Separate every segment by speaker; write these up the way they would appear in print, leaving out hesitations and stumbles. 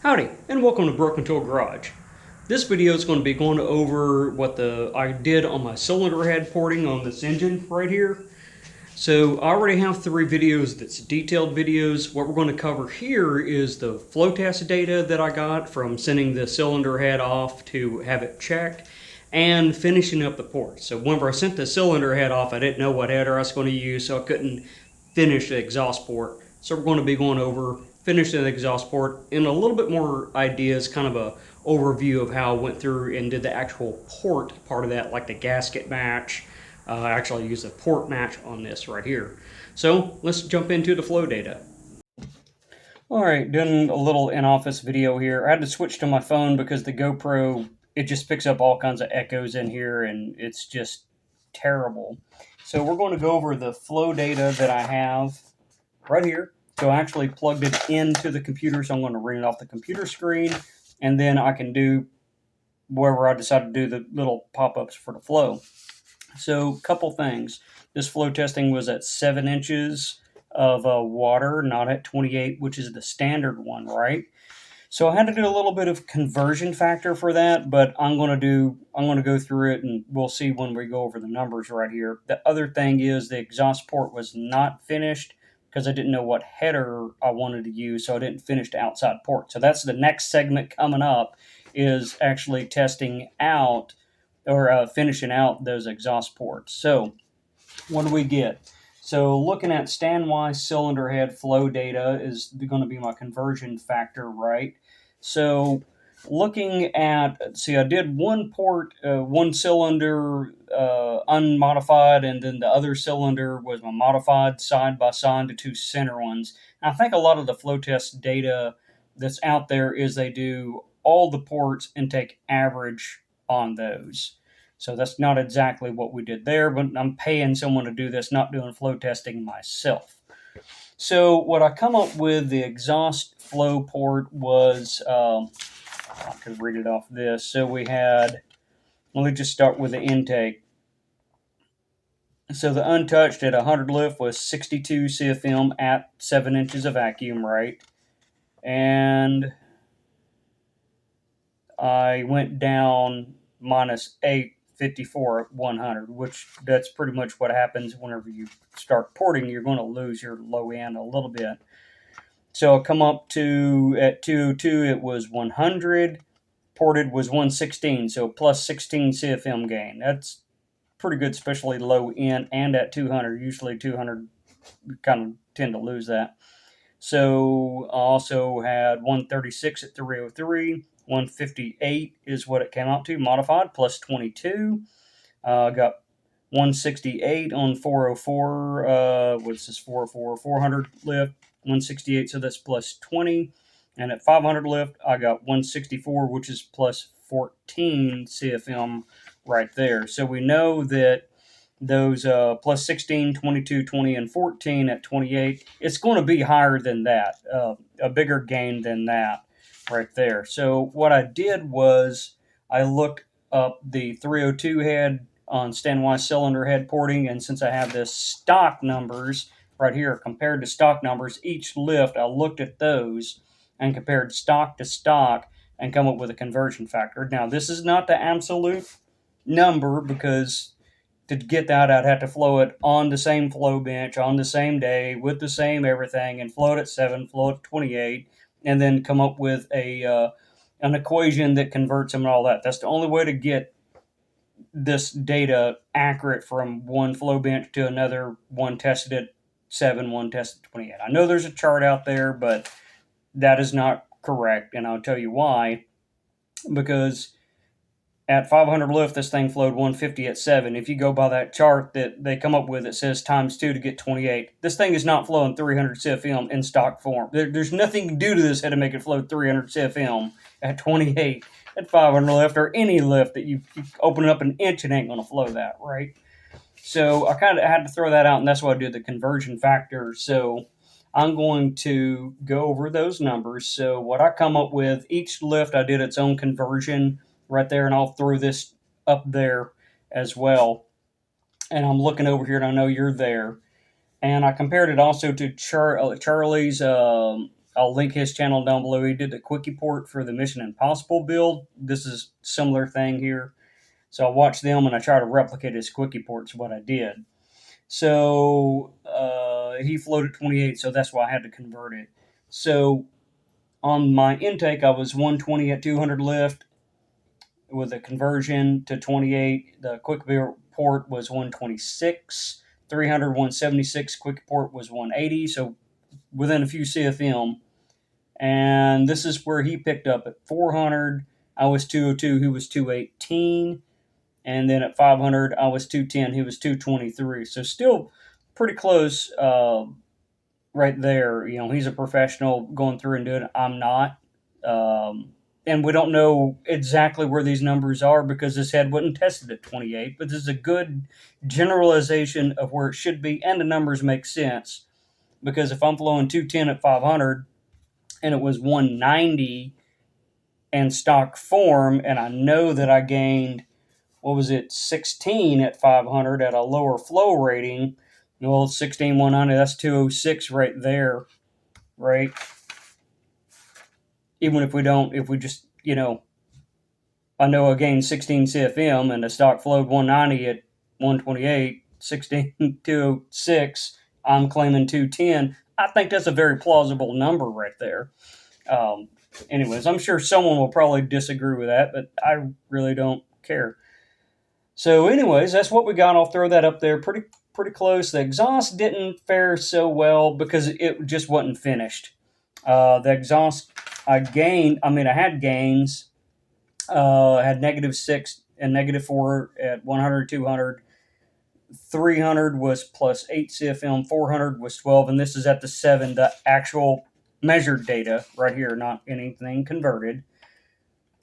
Speaker 1: Howdy, and welcome to Broken Tool Garage. This video is going to be going over what I did on my cylinder head porting on this engine right here. So I already have 3 videos that's detailed videos. What we're going to cover here is the flow test data that I got from sending the cylinder head off to have it checked and finishing up the port. So whenever I sent the cylinder head off, I didn't know what header I was going to use, so I couldn't finish the exhaust port. So we're going to be going over finishing the exhaust port and a little bit more ideas, kind of a overview of how I went through and did the actual port part of that, like the gasket match. I actually used a port match on this right here. So let's jump into the flow data. All right, doing a little in-office video here. I had to switch to my phone because the GoPro, it just picks up all kinds of echoes in here and it's just terrible. So we're going to go over the flow data that I have right here. So I actually plugged it into the computer, so I'm going to read it off the computer screen, and then I can do wherever I decide to do the little pop-ups for the flow. So a couple things. This flow testing was at 7 inches of water, not at 28, which is the standard one, right? So I had to do a little bit of conversion factor for that, but I'm going to go through it and we'll see when we go over the numbers right here. The other thing is the exhaust port was not finished because I didn't know what header I wanted to use, so I didn't finish the outside port. So that's the next segment coming up, is actually testing out or finishing out those exhaust ports. So what do we get? So looking at stand-wise cylinder head flow data is going to be my conversion factor, right? So looking at, see, I did one port, one cylinder unmodified, and then the other cylinder was my modified side by side, the 2 center ones. And I think a lot of the flow test data that's out there is they do all the ports and take average on those. So that's not exactly what we did there, but I'm paying someone to do this, not doing flow testing myself. So what I come up with, the exhaust flow port was, I could read it off this. So we had, let me just start with the intake. So the untouched at 100 lift was 62 CFM at 7 inches of vacuum, right? And I went down minus 854 at 100, which that's pretty much what happens whenever you start porting. You're going to lose your low end a little bit. So I'll come up to, at 202, it was 100. Ported was 116, so plus 16 CFM gain. That's pretty good, especially low end and at 200. Usually 200, kind of tend to lose that. So I also had 136 at 303. 158 is what it came out to, modified, plus 22. Got 168 on 404. What's this, 404? 400 lift, 168, so that's plus 20. And at 500 lift, I got 164, which is plus 14 CFM right there. So we know that those plus 16, 22, 20, and 14 at 28, it's going to be higher than that, a bigger gain than that right there. So what I did was I looked up the 302 head on stand-wise cylinder head porting, and since I have the stock numbers right here compared to stock numbers, each lift I looked at those and compared stock to stock and come up with a conversion factor. Now this is not the absolute number, because to get that, I'd have to flow it on the same flow bench on the same day with the same everything, and flow it at 7, flow it at 28, and then come up with an equation that converts them and all that. That's the only way to get this data accurate from one flow bench to another. One tested at 7, one tested at 28. I know there's a chart out there, but that is not correct, and I'll tell you why. Because at 500 lift, this thing flowed 150 at 7. If you go by that chart that they come up with, it says times 2 to get 28. This thing is not flowing 300 CFM in stock form. There's nothing to do to this head to make it flow 300 CFM at 28 at 500 lift, or any lift that you open it up an inch, it ain't going to flow that, right? So I kind of had to throw that out, and that's why I did the conversion factor. So I'm going to go over those numbers. So what I come up with, each lift I did its own conversion right there, and I'll throw this up there as well. And I'm looking over here, and I know you're there. And I compared it also to Charlie's I'll link his channel down below. He did the quickie port for the Mission Impossible build. This is similar thing here. So I watched them and I try to replicate his quickie ports, what I did. So he floated 28, so that's why I had to convert it. So on my intake, I was 120 at 200 lift with a conversion to 28. The quick port was 126. 300, 176. Quick port was 180. So within a few CFM. And this is where he picked up at 400. I was 202. He was 218. And then at 500, I was 210. He was 223. So still pretty close right there. You know, he's a professional going through and doing it. I'm not. And we don't know exactly where these numbers are because this head wasn't tested at 28. But this is a good generalization of where it should be. And the numbers make sense. Because if I'm flowing 210 at 500 and it was 190 and stock form, and I know that I gained, 16 at 500 at a lower flow rating, well, 16, 190, that's 206 right there, right? Even if we just, I know I gained 16 CFM and the stock flowed 190 at 128, 16, 206, I'm claiming 210. I think that's a very plausible number right there. Anyways, I'm sure someone will probably disagree with that, but I really don't care. So anyways, that's what we got. I'll throw that up there. Pretty close. The exhaust didn't fare so well because it just wasn't finished. The exhaust I had gains. I had -6 and -4 at 100, 200. 300 was plus 8 CFM, 400 was 12, and this is at the 7, the actual measured data right here, not anything converted.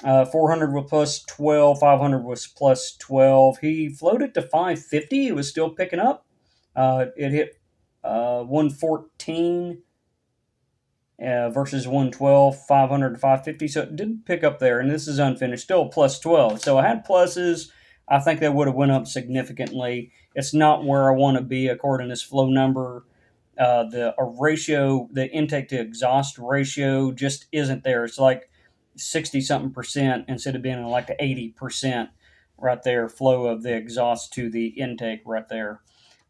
Speaker 1: 400 was plus 12, 500 was plus 12. He floated to 550. It was still picking up. It hit 114 versus 112, 500 to 550. So it did pick up there, and this is unfinished, still plus 12. So I had pluses. I think they would have went up significantly. It's not where I want to be according to this flow number. The ratio, the intake to exhaust ratio just isn't there. It's like 60-something% instead of being like 80% right there, flow of the exhaust to the intake right there.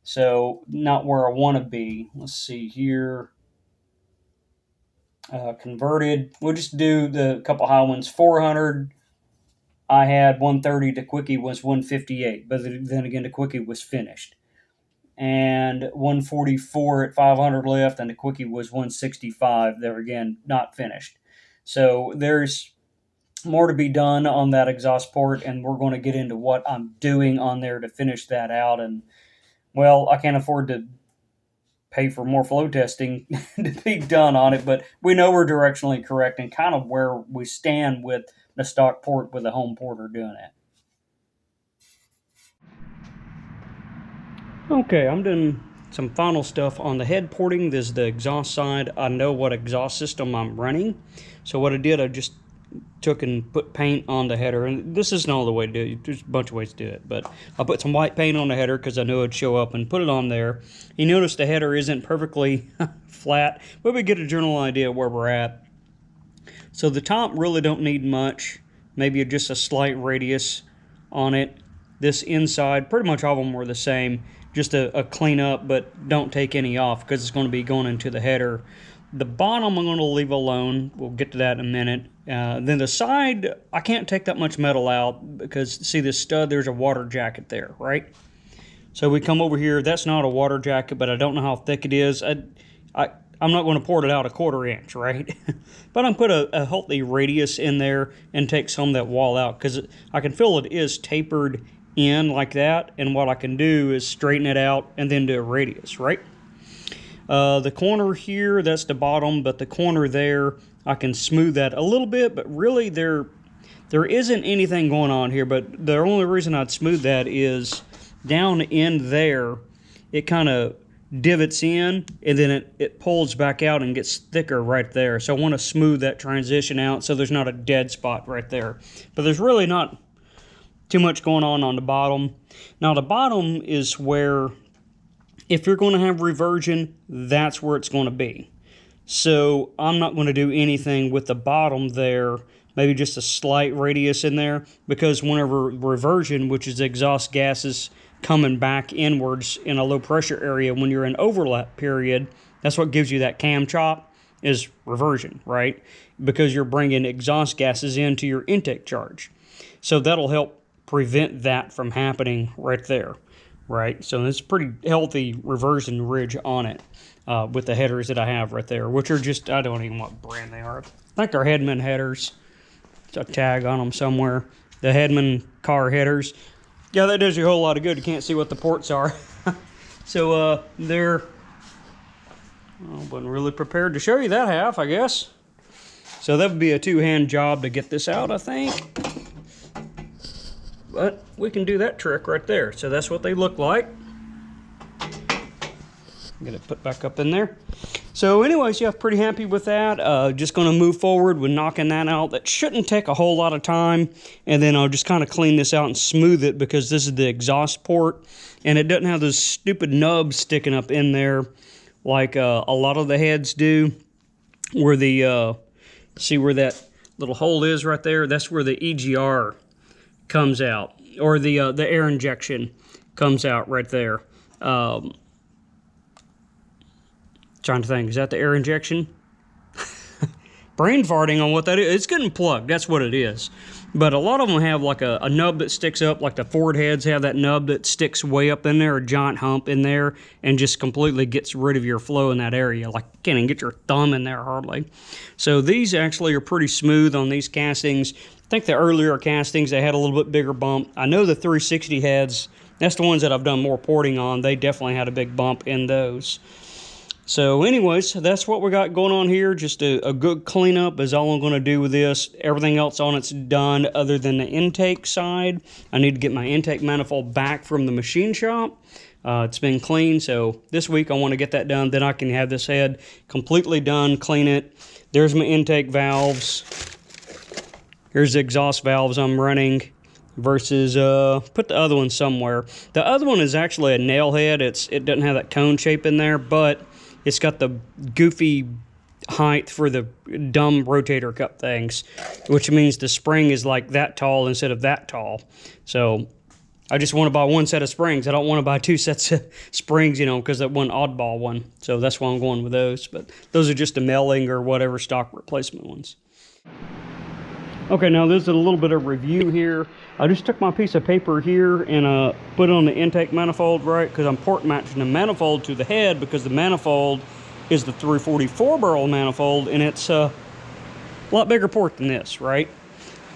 Speaker 1: So not where I want to be. Let's see here. Converted. We'll just do the couple high ones. 400. I had 130. The quickie was 158, but then again, the quickie was finished. And 144 at 500 lift, and the quickie was 165. There again, not finished. So there's more to be done on that exhaust port, and we're going to get into what I'm doing on there to finish that out. And, well, I can't afford to pay for more flow testing to be done on it, but we know we're directionally correct and kind of where we stand with the stock port with the home porter doing it. Okay, I'm doing some final stuff on the head porting. This is the exhaust side. I know what exhaust system I'm running. So what I did, I just took and put paint on the header. And this isn't all the way to do it. There's a bunch of ways to do it. But I put some white paint on the header because I knew it'd show up, and put it on there. You notice the header isn't perfectly flat, but we get a general idea where we're at. So the top really don't need much. Maybe just a slight radius on it. This inside, pretty much all of them were the same. Just a clean up, but don't take any off because it's going to be going into the header. The bottom I'm going to leave alone. We'll get to that in a minute. Then the side, I can't take that much metal out because, see this stud, there's a water jacket there, right? So we come over here. That's not a water jacket, but I don't know how thick it is. I'm not going to port it out a 1/4 inch, right? But I'm put a healthy radius in there and take some of that wall out because I can feel it is tapered in like that, and what I can do is straighten it out and then do a radius, right? The corner here, that's the bottom, but the corner there, I can smooth that a little bit, but really there isn't anything going on here. But the only reason I'd smooth that is down in there, it kind of divots in, and then it pulls back out and gets thicker right there. So I want to smooth that transition out so there's not a dead spot right there. But there's really not too much going on the bottom. Now the bottom is where, if you're going to have reversion, that's where it's going to be. So I'm not going to do anything with the bottom there, maybe just a slight radius in there, because whenever reversion, which is exhaust gases coming back inwards in a low pressure area, when you're in overlap period, that's what gives you that cam chop, is reversion, right? Because you're bringing exhaust gases into your intake charge. So that'll help prevent that from happening right there, right? So it's pretty healthy reversion ridge on it with the headers that I have right there, which are just, I don't even know what brand they are. I think they're Hedman headers. There's a tag on them somewhere. The Hedman car headers. Yeah, that does you a whole lot of good. You can't see what the ports are. So they're, I wasn't really prepared to show you that half, I guess. So that would be a two-hand job to get this out, I think. But we can do that trick right there. So that's what they look like. Get it put back up in there. So anyways, yeah, pretty happy with that. Just going to move forward with knocking that out. That shouldn't take a whole lot of time. And then I'll just kind of clean this out and smooth it, because this is the exhaust port. And it doesn't have those stupid nubs sticking up in there like a lot of the heads do. Where the, see where that little hole is right there? That's where the EGR comes out. Or the air injection comes out right there. Trying to think, is that the air injection? Brain farting on what that is. It's getting plugged, that's what it is. But a lot of them have like a nub that sticks up, like the Ford heads have that nub that sticks way up in there, a giant hump in there, and just completely gets rid of your flow in that area. Like, you can't even get your thumb in there hardly. So these actually are pretty smooth on these castings. I think the earlier castings, they had a little bit bigger bump. I know the 360 heads, that's the ones that I've done more porting on, they definitely had a big bump in those. So anyways, that's what we got going on here. Just a good cleanup is all I'm going to do with this. Everything else on it's done other than the intake side. I need to get my intake manifold back from the machine shop. It's been clean, so this week I want to get that done. Then I can have this head completely done, clean it. There's my intake valves. Here's the exhaust valves I'm running versus, put the other one somewhere. The other one is actually a nail head. It doesn't have that cone shape in there, but it's got the goofy height for the dumb rotator cup things, which means the spring is like that tall instead of that tall. So I just want to buy one set of springs. I don't want to buy two sets of springs, you know, because that one oddball one. So that's why I'm going with those. But those are just a Melling or whatever stock replacement ones. Okay, now this is a little bit of review here. I just took my piece of paper here and put it on the intake manifold, right? Because I'm port matching the manifold to the head, because the manifold is the 344 barrel manifold, and it's a lot bigger port than this, right?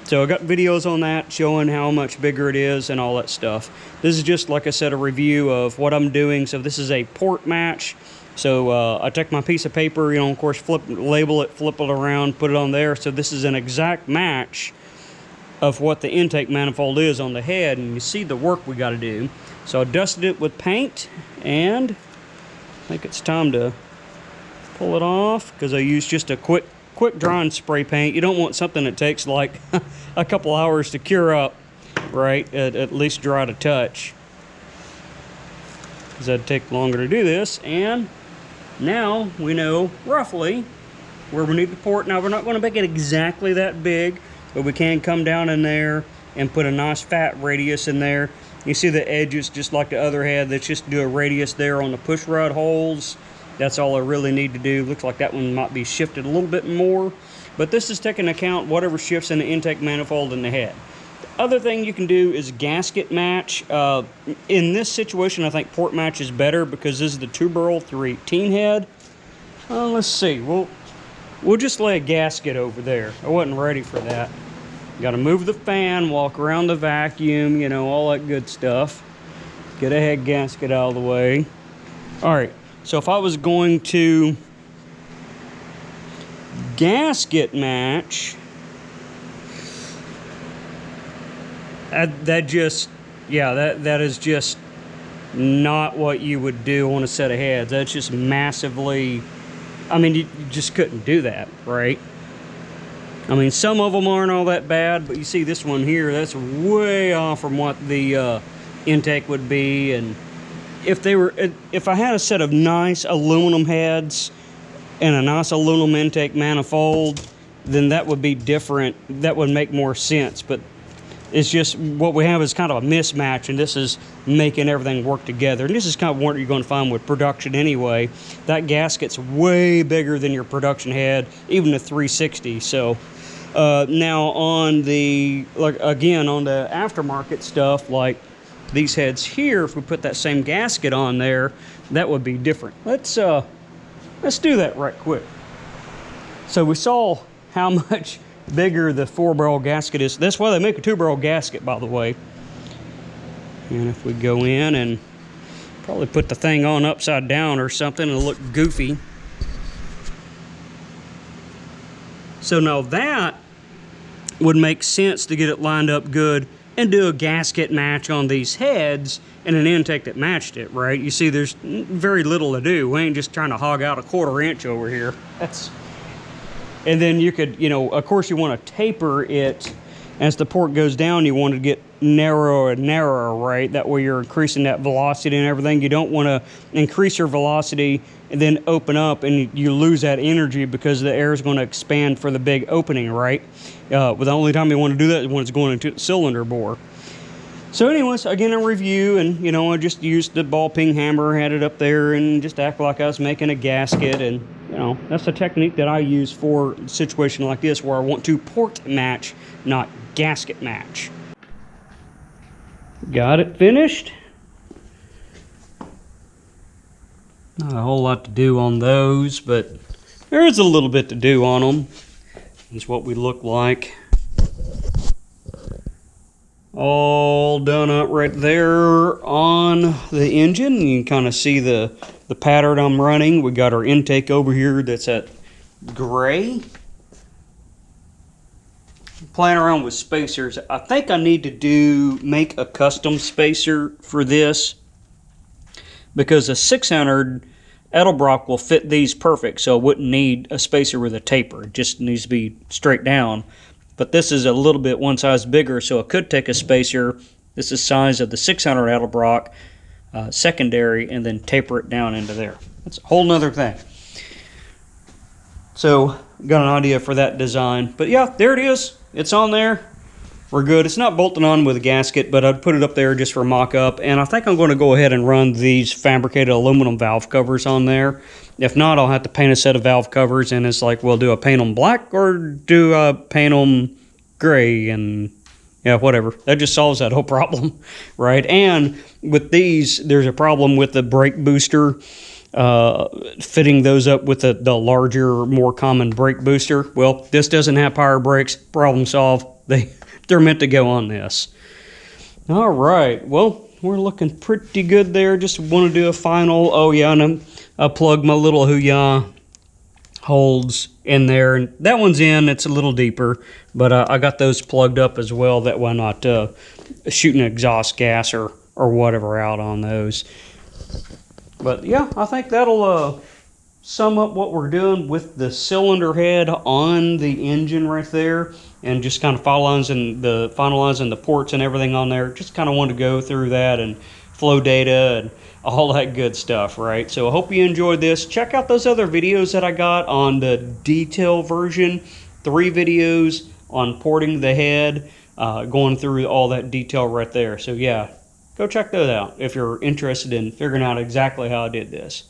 Speaker 1: So I got videos on that showing how much bigger it is and all that stuff. This is just, like I said, a review of what I'm doing. So this is a port match. So I take my piece of paper, you know, of course, label it, flip it around, put it on there. So this is an exact match of what the intake manifold is on the head, and you see the work we got to do. So I dusted it with paint, and I think it's time to pull it off, because I used just a quick drying spray paint. You don't want something that takes like a couple hours to cure up, right? At least dry to touch, because that'd take longer to do this. And now we know roughly where we need to port. Now we're not going to make it exactly that big, but we can come down in there and put a nice fat radius in there. You see the edges just like the other head. Let's just do a radius there on the push rod holes. That's all I really need to do. Looks like that one might be shifted a little bit more, but this is taking into account whatever shifts in the intake manifold in the head. The other thing you can do is gasket match. In this situation, I think port match is better, because this is the 2-barrel 318 head. Let's see. We'll just lay a gasket over there. I wasn't ready for that. Got to move the fan, walk around the vacuum, you know, all that good stuff. Get a head gasket out of the way. All right, so if I was going to gasket match, that is just not what you would do on a set of heads. That's just massively, I mean, you just couldn't do that, right? I mean, some of them aren't all that bad, but you see this one here, that's way off from what the intake would be. And if I had a set of nice aluminum heads, and a nice aluminum intake manifold, then that would be different. That would make more sense. But it's just what we have is kind of a mismatch, and this is making everything work together. And this is kind of what you're going to find with production anyway. That gasket's way bigger than your production head, even the 360. So now on the, like, again, on the aftermarket stuff, like these heads here, if we put that same gasket on there, that would be different. Let's do that right quick. So we saw how much bigger the 4-barrel gasket is. That's why they make a 2-barrel gasket, by the way. And if we go in and probably put the thing on upside down or something, it'll look goofy. So now that would make sense to get it lined up good and do a gasket match on these heads and an intake that matched it, right? You see, there's very little to do. We ain't just trying to hog out a 1/4 inch over here. And then you could, you know, of course you want to taper it as the port goes down. You want to get narrower and narrower, right? That way you're increasing that velocity and everything. You don't want to increase your velocity and then open up and you lose that energy because the air is going to expand for the big opening, right? But the only time you want to do that is when it's going into the cylinder bore. So anyways, again, a review, and you know, I just used the ball peen hammer, had it up there, and just act like I was making a gasket. And you know, that's a technique that I use for a situation like this where I want to port match, not gasket match. Got it finished. Not a whole lot to do on those, but there is a little bit to do on them. That's what we look like. All done up right there on the engine. You can kind of see the pattern I'm running. We got our intake over here that's at gray. Playing around with spacers. I think I need to make a custom spacer for this because a 600 Edelbrock will fit these perfect, so it wouldn't need a spacer with a taper. It just needs to be straight down. But this is a little bit one size bigger, so it could take a spacer. This is the size of the 600 Edelbrock secondary, and then taper it down into there. That's a whole nother thing. So, got an idea for that design. But yeah, there it is. It's on there. We're good. It's not bolted on with a gasket, but I'd put it up there just for mock-up. And I think I'm going to go ahead and run these fabricated aluminum valve covers on there. If not, I'll have to paint a set of valve covers, and it's like, well, do I paint them black or do I paint them gray? And yeah, whatever. That just solves that whole problem, right? And with these, there's a problem with the brake booster, fitting those up with the larger, more common brake booster. Well, this doesn't have power brakes. Problem solved. They're meant to go on this. All right. Well, we're looking pretty good there. Just want to do a final. Oh, yeah, and I plugged my little Huya holes in there. And that one's in. It's a little deeper. But I got those plugged up as well. That way I'm not shooting exhaust gas or whatever out on those. But, yeah, I think that'll sum up what we're doing with the cylinder head on the engine right there. And just kind of finalizing the ports and everything on there. Just kind of wanted to go through that and flow data and all that good stuff, right? So I hope you enjoyed this. Check out those other videos that I got on the detail version. 3 videos on porting the head, going through all that detail right there. So yeah, go check those out if you're interested in figuring out exactly how I did this.